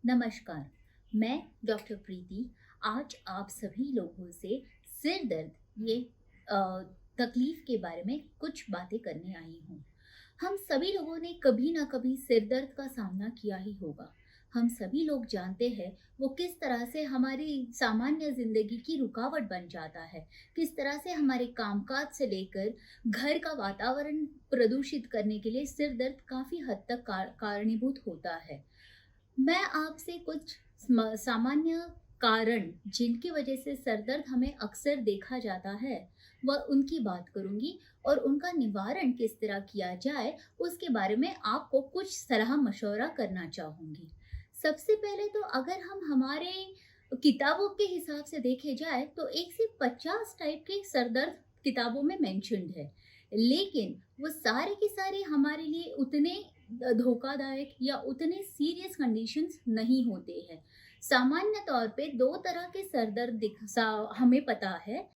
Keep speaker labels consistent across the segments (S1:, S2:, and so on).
S1: नमस्कार। मैं डॉक्टर प्रीति आज आप सभी लोगों से सिर दर्द ये अ, तकलीफ के बारे में कुछ बातें करने आई हूँ। हम सभी लोगों ने कभी ना कभी सिर दर्द का सामना किया ही होगा। हम सभी लोग जानते हैं वो किस तरह से हमारी सामान्य जिंदगी की रुकावट बन जाता है, किस तरह से हमारे कामकाज से लेकर घर का वातावरण प्रदूषित करने के लिए सिर दर्द काफी हद तक कारणीभूत होता है। मैं आपसे कुछ सामान्य कारण जिनकी वजह से सर दर्द हमें अक्सर देखा जाता है वह उनकी बात करूंगी और उनका निवारण किस तरह किया जाए उसके बारे में आपको कुछ सलाह मशवरा करना चाहूंगी। सबसे पहले तो अगर हम हमारे किताबों के हिसाब से देखे जाए तो 1 से 50 टाइप के सर दर्द किताबों में मेंशन्ड है, लेकिन वो सारे के सारे हमारे लिए उतने धोखादायक या उतने सीरियस कंडीशंस नहीं होते हैं। सामान्य तौर पे 2 तरह के सर दर्द हमें पता है,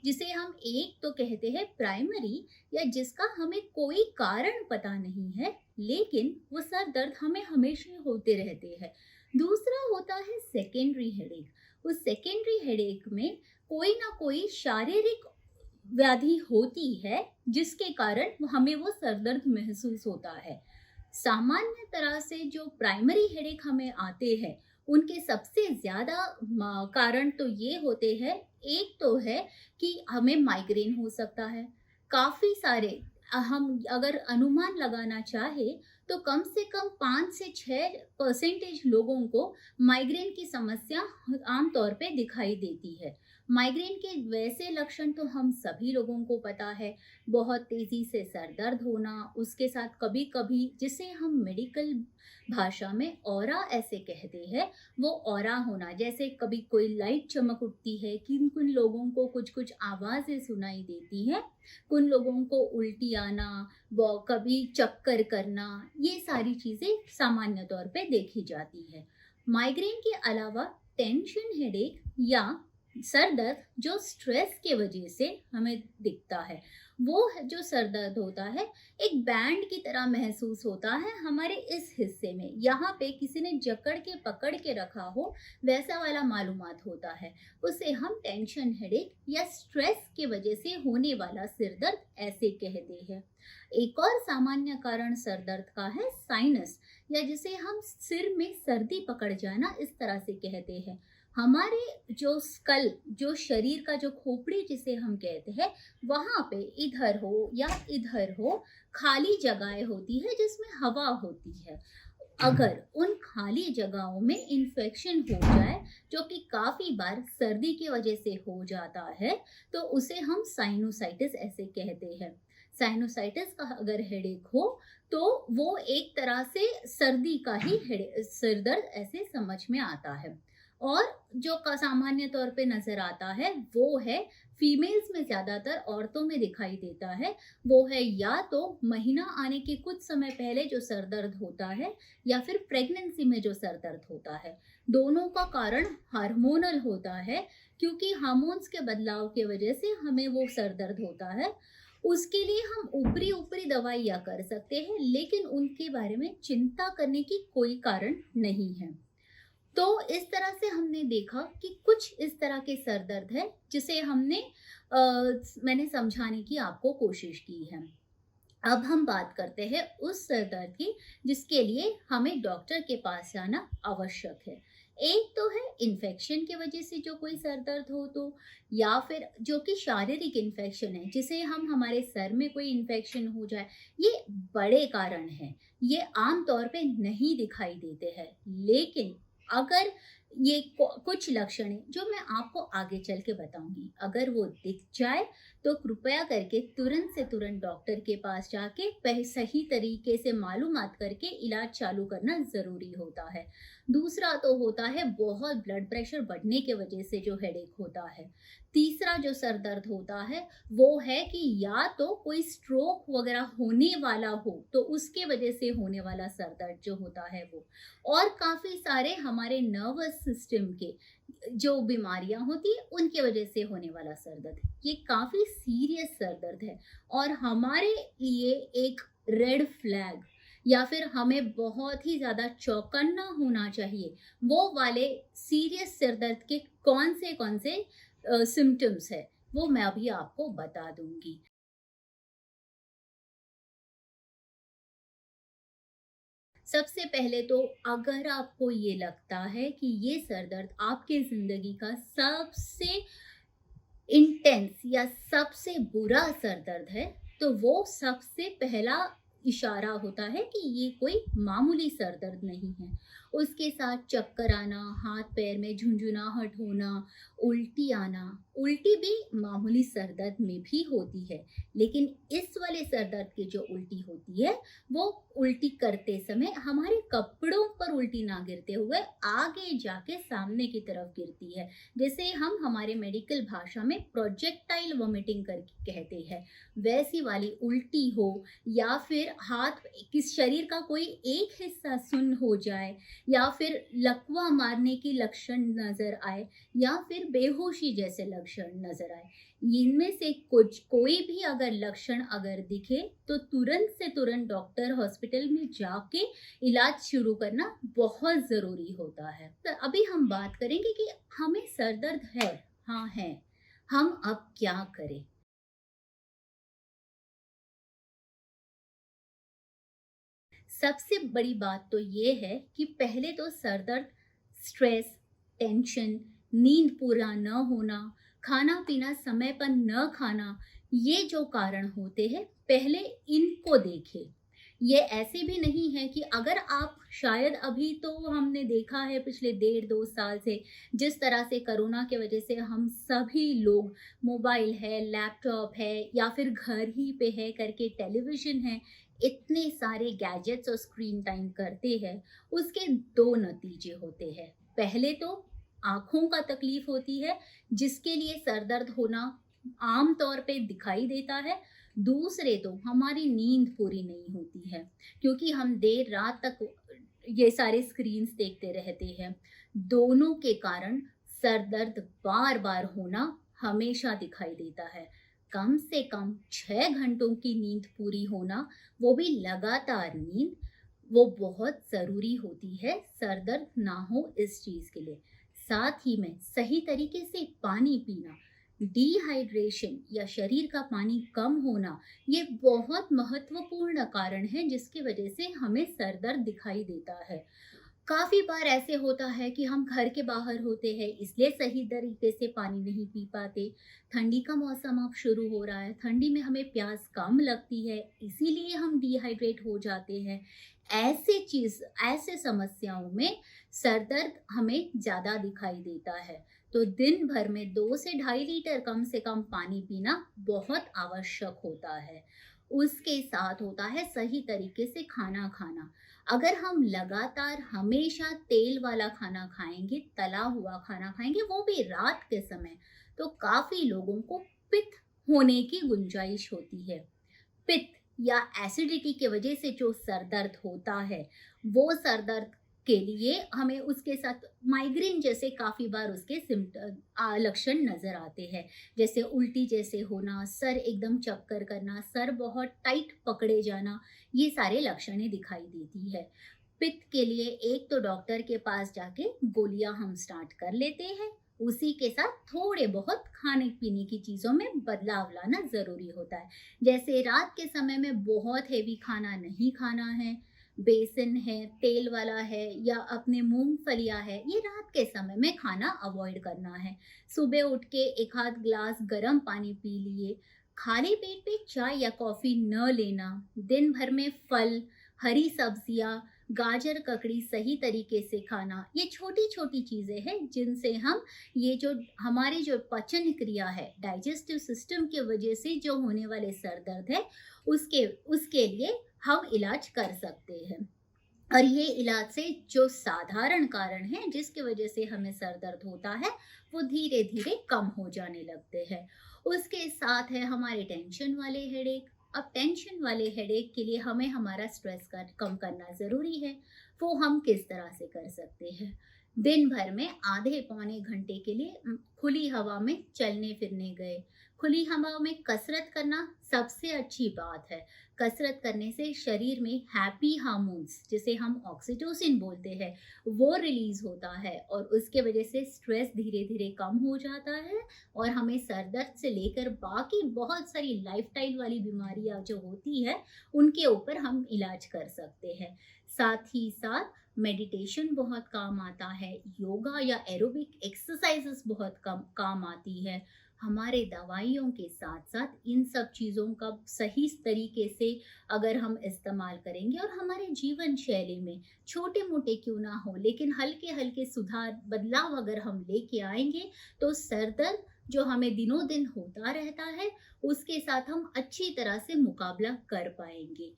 S1: जिसे हम एक तो कहते हैं प्राइमरी या जिसका हमें कोई कारण पता नहीं है, लेकिन वो सर दर्द हमें हमेशा होते रहते हैं। दूसरा होता है सेकेंडरी हेडेक। उस सेकेंडरी हेडेक में कोई ना कोई शारीरिक व्याधि होती है जिसके कारण हमें वो सर दर्द महसूस होता है। सामान्य तरह से जो प्राइमरी हेडेक हमें आते हैं उनके सबसे ज्यादा कारण तो ये होते हैं। एक तो है कि हमें माइग्रेन हो सकता है। काफी सारे हम अगर अनुमान लगाना चाहे तो कम से कम 5 से 6% लोगों को माइग्रेन की समस्या आमतौर पे दिखाई देती है। माइग्रेन के वैसे लक्षण तो हम सभी लोगों को पता है। बहुत तेजी से सर दर्द होना, उसके साथ कभी कभी जिसे हम मेडिकल भाषा में ऑरा ऐसे कहते हैं, वो ऑरा होना, जैसे कभी कोई लाइट चमक उठती है, किन किन लोगों को कुछ कुछ आवाजें सुनाई देती है, कुछ लोगों को उल्टी आना, वो कभी चक्कर करना, ये सारी चीजें सामान्य तौर पे देखी जाती है। माइग्रेन के अलावा टेंशन हेडेक या सर दर्द जो स्ट्रेस के वजह से हमें दिखता है, वो जो सर दर्द होता है एक बैंड की तरह महसूस होता है हमारे इस हिस्से में, यहाँ पे किसी ने जकड़ के पकड़ के रखा हो वैसा वाला मालूमात होता है। उसे हम टेंशन हेडेक या स्ट्रेस की वजह से होने वाला सिर दर्द ऐसे कहते हैं। एक और सामान्य कारण सर दर्द का है साइनस, या जिसे हम सिर में सर्दी पकड़ जाना इस तरह से कहते हैं। हमारे जो स्कल, जो शरीर का जो खोपड़ी जिसे हम कहते हैं, वहां पे इधर हो या इधर हो खाली जगहें होती है जिसमें हवा होती है। अगर उन खाली जगहों में इन्फेक्शन हो जाए, जो कि काफी बार सर्दी की वजह से हो जाता है, तो उसे हम साइनोसाइटिस ऐसे कहते हैं। साइनोसाइटिस का अगर हेडेक हो तो वो एक तरह से सर्दी का ही सिर दर्द ऐसे समझ में आता है। और जो सामान्य तौर पे नजर आता है वो है, फीमेल्स में ज्यादातर औरतों में दिखाई देता है, वो है या तो महीना आने के कुछ समय पहले जो सर दर्द होता है या फिर प्रेगनेंसी में जो सर दर्द होता है। दोनों का कारण हार्मोनल होता है, क्योंकि हार्मोन्स के बदलाव की वजह से हमें वो सर दर्द होता है। उसके लिए हम ऊपरी ऊपरी दवाइयाँ कर सकते हैं, लेकिन उनके बारे में चिंता करने की कोई कारण नहीं है। तो इस तरह से हमने देखा कि कुछ इस तरह के सर दर्द है जिसे मैंने समझाने की आपको कोशिश की है। अब हम बात करते हैं उस सर दर्द की जिसके लिए हमें डॉक्टर के पास जाना आवश्यक है। एक तो है इन्फेक्शन की वजह से जो कोई सर दर्द हो तो, या फिर जो कि शारीरिक इन्फेक्शन है, जिसे हम हमारे सर में कोई इन्फेक्शन हो जाए। ये बड़े कारण हैं, ये आम तौर पे नहीं दिखाई देते हैं, लेकिन अगर ये कुछ लक्षण है जो मैं आपको आगे चल के बताऊंगी, अगर वो दिख जाए तो कृपया करके तुरंत से तुरंत डॉक्टर के पास जाके सही तरीके से मालूमात करके इलाज चालू करना जरूरी होता है। दूसरा तो होता है बहुत ब्लड प्रेशर बढ़ने के वजह से जो हेडेक होता है। तीसरा जो सर दर्द होता है वो है कि या तो कोई स्ट्रोक वगैरह होने वाला हो तो उसके वजह से होने वाला सर दर्द जो होता है वो, और काफी सारे हमारे नर्वस सिस्टम के जो बीमारियां होती है उनके वजह से होने वाला सर दर्द। ये काफी सीरियस सर दर्द है और हमारे लिए एक रेड फ्लैग या फिर हमें बहुत ही ज़्यादा चौकन्ना होना चाहिए, वो वाले सीरियस सिर दर्द के कौन से सिम्पटम्स है, वो मैं अभी आपको बता दूँगी। सबसे पहले तो अगर आपको ये लगता है कि ये सर दर्द आपकी ज़िंदगी का सबसे इंटेंस या सबसे बुरा सर दर्द है, तो वो सबसे पहला इशारा होता है कि ये कोई मामूली सर दर्द नहीं है। उसके साथ चक्कर आना, हाथ-पैर में झुनझुनाहट होना, उल्टी आना, उल्टी भी मामूली सर दर्द में भी होती है, लेकिन इस वाले सर दर्द की जो उल्टी होती है, वो उल्टी करते समय हमारे कपड़ों पर उल्टी ना गिरते हुए आगे जाके सामने की तरफ गिरती है। जिसे हम हमारे मेडिकल भाषा में प्रोजेक्टाइल वॉमिटिंग करके कहते हैं। वैसी वाली उल्टी हो या फिर हाथ किस शरीर का कोई एक हिस्सा सुन्न हो जाए या फिर लकवा मारने की लक्षण नजर आए या फिर बेहोशी जैसे लक्षण नजर आए, इनमें से कुछ कोई भी अगर लक्षण अगर दिखे तो तुरंत से तुरंत डॉक्टर हॉस्पिटल में जाके इलाज शुरू करना बहुत ज़रूरी होता है। तो अभी हम बात करेंगे कि हमें सर दर्द है, हाँ है, हम अब क्या करें? सबसे बड़ी बात तो ये है कि पहले तो सर दर्द, स्ट्रेस, टेंशन, नींद पूरा न होना, खाना-पीना समय पर न खाना, ये जो कारण होते हैं, पहले इनको देखें। ये ऐसे भी नहीं है कि अगर आप शायद अभी तो हमने देखा है पिछले डेढ़ 2 साल से जिस तरह से कोरोना की वजह से हम सभी लोग मोबाइल है, लैपटॉप है या फिर घर ही पे है करके टेलीविज़न है, इतने सारे गैजेट्स और स्क्रीन टाइम करते हैं, उसके 2 नतीजे होते हैं। पहले तो आँखों का तकलीफ होती है, जिसके लिए सर दर्द होना आम तौर पे दिखाई देता है। दूसरे तो हमारी नींद पूरी नहीं होती है, क्योंकि हम देर रात तक ये सारे स्क्रीन्स देखते रहते हैं। दोनों के कारण सर दर्द बार-बार होना हमेशा दिखाई देता है। कम से कम 6 घंटों की नींद पूरी होना, वो भी लगातार नींद, वो बहुत ज़रूरी होती है सर दर्द ना हो इस चीज़ के लिए। साथ ही में सही तरीके से पानी पीना, डिहाइड्रेशन या शरीर का पानी कम होना, ये बहुत महत्वपूर्ण कारण है जिसकी वजह से हमें सर दर्द दिखाई देता है। काफ़ी बार ऐसे होता है कि हम घर के बाहर होते हैं इसलिए सही तरीके से पानी नहीं पी पाते। ठंडी का मौसम अब शुरू हो रहा है, ठंडी में हमें प्यास कम लगती है, इसीलिए हम डिहाइड्रेट हो जाते हैं। ऐसे समस्याओं में सर दर्द हमें ज़्यादा दिखाई देता है। तो दिन भर में 2 से ढाई लीटर कम से कम पानी पीना बहुत आवश्यक होता है। उसके साथ होता है सही तरीके से खाना खाना। अगर हम लगातार हमेशा तेल वाला खाना खाएँगे, तला हुआ खाना खाएँगे, वो भी रात के समय, तो काफ़ी लोगों को पित्त होने की गुंजाइश होती है। पित्त या एसिडिटी की वजह से जो सर दर्द होता है, वो सर दर्द के लिए हमें उसके साथ माइग्रेन जैसे काफ़ी बार उसके लक्षण नज़र आते हैं। जैसे उल्टी जैसे होना, सर एकदम चक्कर करना, सर बहुत टाइट पकड़े जाना, ये सारे लक्षणें दिखाई देती है। पित्त के लिए एक तो डॉक्टर के पास जाके गोलियाँ हम स्टार्ट कर लेते हैं, उसी के साथ थोड़े बहुत खाने-पीने की चीज़ों में बदलाव लाना ज़रूरी होता है। जैसे रात के समय में बहुत हेवी खाना नहीं खाना है, बेसन है, तेल वाला है या अपने मूँगफलियाँ है, ये रात के समय में खाना अवॉइड करना है। सुबह उठ के 1 आध ग्लास गर्म पानी पी लिए, खाली पेट पे चाय या कॉफ़ी न लेना, दिन भर में फल, हरी सब्जियाँ, गाजर, ककड़ी सही तरीके से खाना, ये छोटी-छोटी चीज़ें हैं जिनसे हम ये जो हमारी जो पाचन क्रिया है, डाइजेस्टिव सिस्टम की वजह से जो होने वाले सर दर्द है, उसके उसके लिए हम इलाज कर सकते हैं। और ये इलाज से जो साधारण कारण हैं जिसकी वजह से हमें सर दर्द होता है, वो धीरे-धीरे कम हो जाने लगते हैं। उसके साथ है हमारे टेंशन वाले हेडेक। अब टेंशन वाले हेडेक के लिए हमें हमारा स्ट्रेस कम करना ज़रूरी है। वो हम किस तरह से कर सकते हैं? दिन भर में आधे पौने घंटे के लिए खुली हवा में चलने फिरने गए। खुली हवा में कसरत करना सबसे अच्छी बात है। कसरत करने से शरीर में हैप्पी हार्मोन्स, जिसे हम ऑक्सीटोसिन बोलते हैं, वो रिलीज होता है और उसके वजह से स्ट्रेस धीरे धीरे कम हो जाता है और हमें सर दर्द से लेकर बाकी बहुत सारी लाइफस्टाइल वाली बीमारियां जो होती है उनके ऊपर हम इलाज कर सकते हैं। साथ ही साथ मेडिटेशन बहुत काम आता है, योगा या एरोबिक एक्सरसाइजेस बहुत कम काम आती है। हमारे दवाइयों के साथ साथ इन सब चीज़ों का सही तरीके से अगर हम इस्तेमाल करेंगे और हमारे जीवन शैली में छोटे मोटे क्यों ना हो लेकिन हल्के हल्के सुधार बदलाव अगर हम लेके आएंगे, तो सर दर्द जो हमें दिनों दिन होता रहता है उसके साथ हम अच्छी तरह से मुकाबला कर पाएंगे।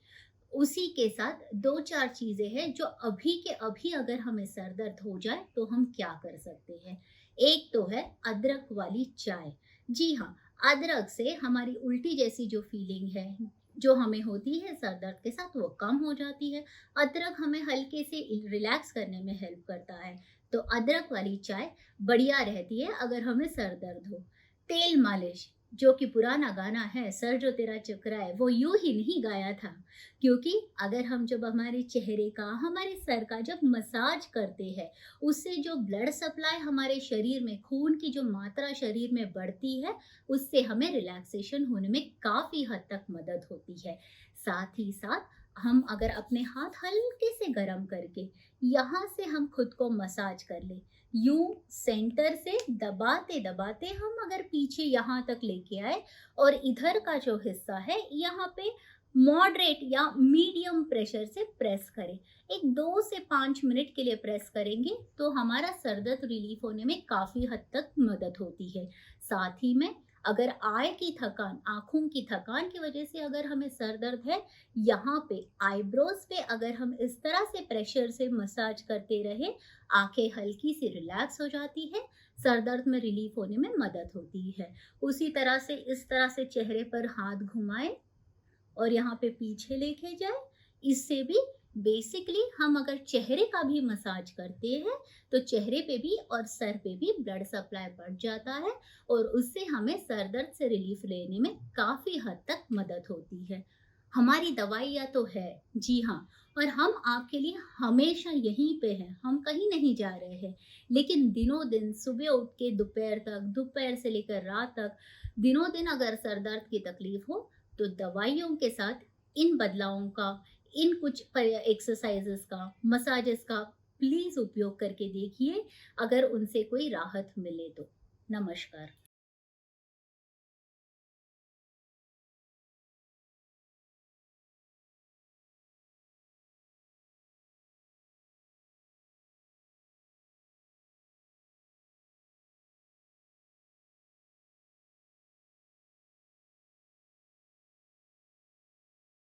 S1: उसी के साथ 2-4 चीज़ें हैं जो अभी के अभी अगर हमें सर दर्द हो जाए तो हम क्या कर सकते हैं। एक तो है अदरक वाली चाय। जी हाँ, अदरक से हमारी उल्टी जैसी जो फीलिंग है, जो हमें होती है सर दर्द के साथ, वो कम हो जाती है। अदरक हमें हल्के से रिलैक्स करने में हेल्प करता है। तो अदरक वाली चाय बढ़िया रहती है अगर हमें सर दर्द हो। तेल मालिश, जो कि पुराना गाना है, सर जो तेरा चकराए, वो यूं ही नहीं गाया था। क्योंकि अगर हम जब हमारे चेहरे का, हमारे सर का जब मसाज करते हैं, उससे जो ब्लड सप्लाई हमारे शरीर में, खून की जो मात्रा शरीर में बढ़ती है, उससे हमें रिलैक्सेशन होने में काफ़ी हद तक मदद होती है। साथ ही साथ हम अगर अपने हाथ हल्के से गर्म करके यहाँ से हम खुद को मसाज कर ले, यूं सेंटर से दबाते दबाते हम अगर पीछे यहाँ तक लेके आए और इधर का जो हिस्सा है यहाँ पे मॉडरेट या मीडियम प्रेशर से प्रेस करें। एक 2 से 5 मिनट के लिए प्रेस करेंगे तो हमारा सर दर्द रिलीफ होने में काफ़ी हद तक मदद होती है। साथ ही में अगर आय की थकान, आँखों की थकान की वजह से अगर हमें सर दर्द है, यहाँ पे आईब्रोज पे अगर हम इस तरह से प्रेशर से मसाज करते रहे, आँखें हल्की सी रिलैक्स हो जाती है, सर दर्द में रिलीफ होने में मदद होती है। उसी तरह से इस तरह से चेहरे पर हाथ घुमाएं और यहाँ पे पीछे लेके जाए। इससे भी बेसिकली हम अगर चेहरे का भी मसाज करते हैं तो चेहरे पे भी और सर पे भी ब्लड सप्लाई बढ़ जाता है और उससे हमें सर दर्द से रिलीफ लेने में काफ़ी हद तक मदद होती है। हमारी दवाइयाँ तो है, जी हाँ, और हम आपके लिए हमेशा यहीं पे हैं, हम कहीं नहीं जा रहे हैं। लेकिन दिनों दिन सुबह उठ के दोपहर तक, दोपहर से लेकर रात तक, दिनों दिन अगर सर दर्द की तकलीफ हो तो दवाइयों के साथ इन बदलावों का, इन कुछ एक्सरसाइजेस का, मसाजेस का प्लीज़ उपयोग करके देखिए, अगर उनसे कोई राहत मिले तो। नमस्कार।